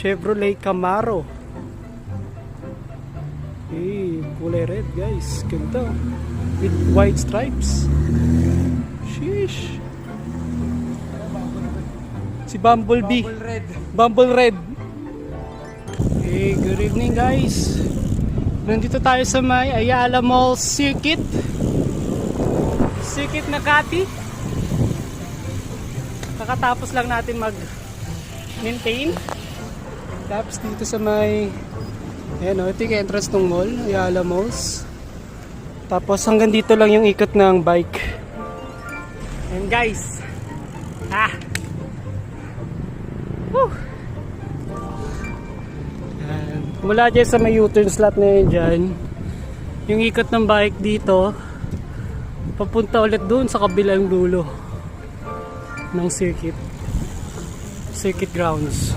Chevrolet Camaro. Kulay red guys, ganda with white stripes. Sheesh. Si Bumblebee, Bumble Red. Good evening guys. Nandito tayo sa may Ayala Mall Circuit Makati. Kakatapos lang natin mag-maintain. Tapos dito sa may ayan o, ito yung entrance ng mall, Ayala Malls. Tapos hanggang dito lang yung ikot ng bike. And guys, mula dyan sa may U-turn slot na yun dyan, yung ikot ng bike dito papunta ulit doon sa kabilang dulo ng circuit grounds.